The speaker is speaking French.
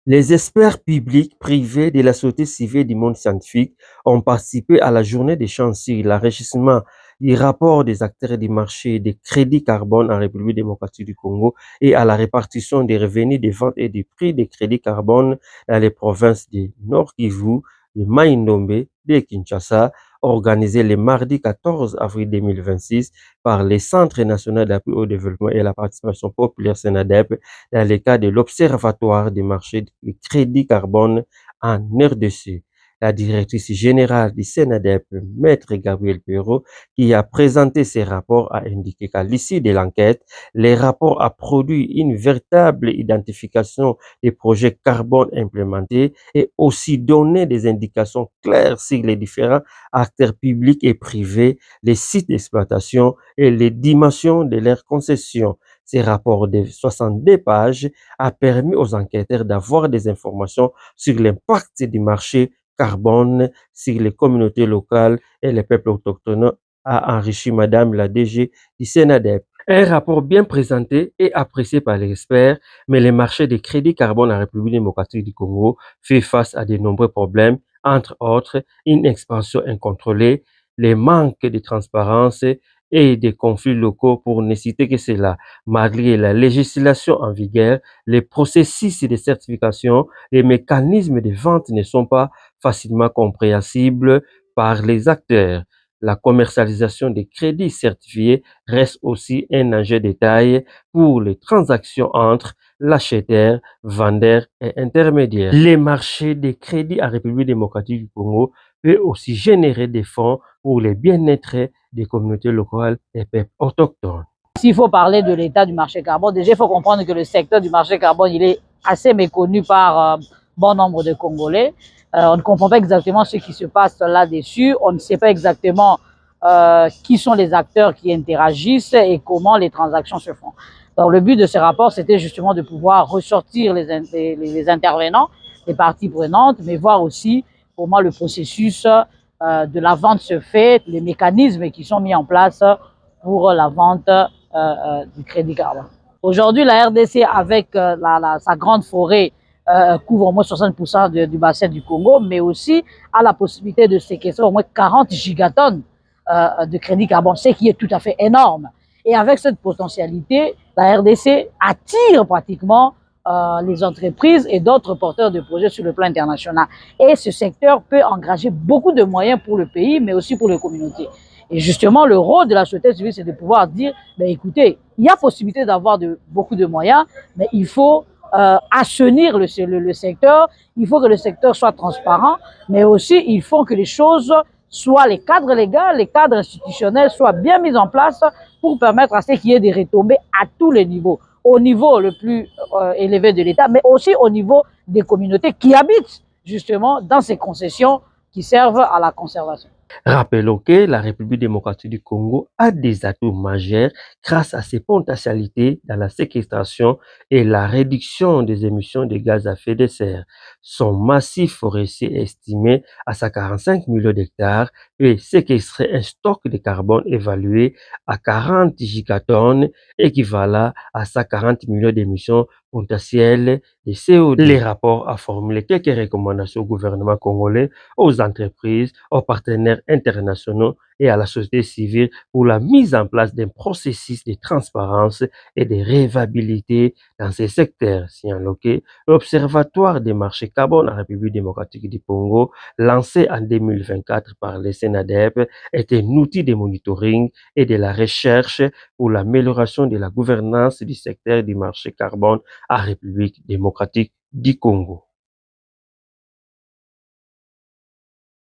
Les experts publics, privés de la société civile et du monde scientifique ont participé à la journée d'échange sur l'enrichissement du rapport des acteurs du marché des crédits carbone en République démocratique du Congo et à la répartition des revenus des ventes et des prix des crédits carbone dans les provinces du Nord Kivu, de Mai-Ndombe, de Kinshasa, organisé le mardi 14 avril 2026 par le Centre national d'appui au développement et à la participation populaire SENADEP dans le cadre de l'Observatoire des marchés du crédit carbone en RDC. La directrice générale du SENADEP, Maître Gabriel Perrault, qui a présenté ses rapports, a indiqué qu'à l'issue de l'enquête, les rapports a produit une véritable identification des projets carbone implémentés et aussi donné des indications claires sur les différents acteurs publics et privés, les sites d'exploitation et les dimensions de leurs concessions. Ces rapports de 62 pages a permis aux enquêteurs d'avoir des informations sur l'impact du marché carbone sur les communautés locales et les peuples autochtones, a enrichi Madame la DG du SENADEP. Un rapport bien présenté et apprécié par les experts, mais le marché des crédits carbone en République démocratique du Congo fait face à de nombreux problèmes, entre autres une expansion incontrôlée, les manques de transparence et des conflits locaux pour ne citer que cela. Malgré la législation en vigueur, les processus de certification, les mécanismes de vente ne sont pas facilement compréhensibles par les acteurs. La commercialisation des crédits certifiés reste aussi un enjeu de taille pour les transactions entre l'acheteur, vendeur et intermédiaire. Les marchés des crédits en République démocratique du Congo peut aussi générer des fonds pour le bien-être des communautés locales et peuples autochtones. S'il faut parler de l'état du marché carbone, déjà il faut comprendre que le secteur du marché carbone, il est assez méconnu par bon nombre de Congolais. On ne comprend pas exactement ce qui se passe là-dessus. On ne sait pas exactement qui sont les acteurs qui interagissent et comment les transactions se font. Donc le but de ce rapport, c'était justement de pouvoir ressortir les intervenants, les parties prenantes, mais voir aussi comment le processus de la vente se fait, les mécanismes qui sont mis en place pour la vente du crédit carbone. Aujourd'hui, la RDC, avec sa grande forêt, couvre au moins 60% du bassin du Congo, mais aussi a la possibilité de séquestrer au moins 40 gigatonnes de crédit carbone, ce qui est tout à fait énorme. Et avec cette potentialité, la RDC attire pratiquement les entreprises et d'autres porteurs de projets sur le plan international. Et ce secteur peut engager beaucoup de moyens pour le pays, mais aussi pour les communautés. Et justement, le rôle de la société civile, c'est de pouvoir dire, ben, écoutez, il y a possibilité d'avoir beaucoup de moyens, mais il faut assainir le secteur, il faut que le secteur soit transparent, mais aussi il faut que les choses soient, les cadres légaux, les cadres institutionnels soient bien mis en place pour permettre à ce qu'il y ait des retombées à tous les niveaux, au niveau le plus élevé de l'État, mais aussi au niveau des communautés qui habitent justement dans ces concessions qui servent à la conservation. Rappelons que la République démocratique du Congo a des atouts majeurs grâce à ses potentialités dans la séquestration et la réduction des émissions de gaz à effet de serre. Son massif forestier est estimé à 145 millions d'hectares et séquestrer un stock de carbone évalué à 40 gigatonnes, équivalent à 140 millions d'émissions potentielles de CO2. Les rapports a formulé quelques recommandations au gouvernement congolais, aux entreprises, aux partenaires internationaux et à la société civile pour la mise en place d'un processus de transparence et de révabilité dans ces secteurs. Signalons que l'Observatoire des marchés carbone en République démocratique du Congo, lancé en 2024 par le SENADEP, est un outil de monitoring et de la recherche pour l'amélioration de la gouvernance du secteur du marché carbone en République démocratique du Congo.